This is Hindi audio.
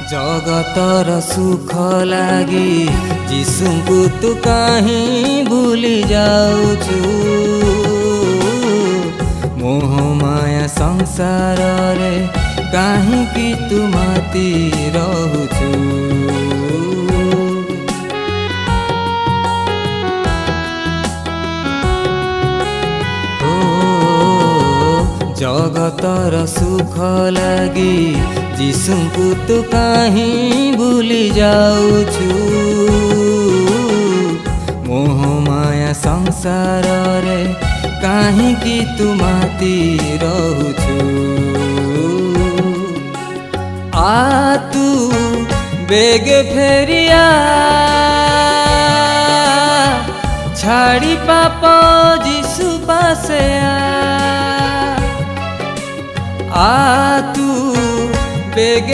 जगतर सुख लागी जीशुଙ୍କୁ तू कहीं भूली जाऊछु। मोह माया संसार रे कहीं कि तू माती रहुछु। जगतर सुख लागी जीशुଙ୍କୁ तू कहीं भूली जाऊछु। मोह माया संसार रे कहीं कि तू माती रहुछु। आ तू बेग फेरिया छाड़ी पाप जीशु पासे आ तू बेग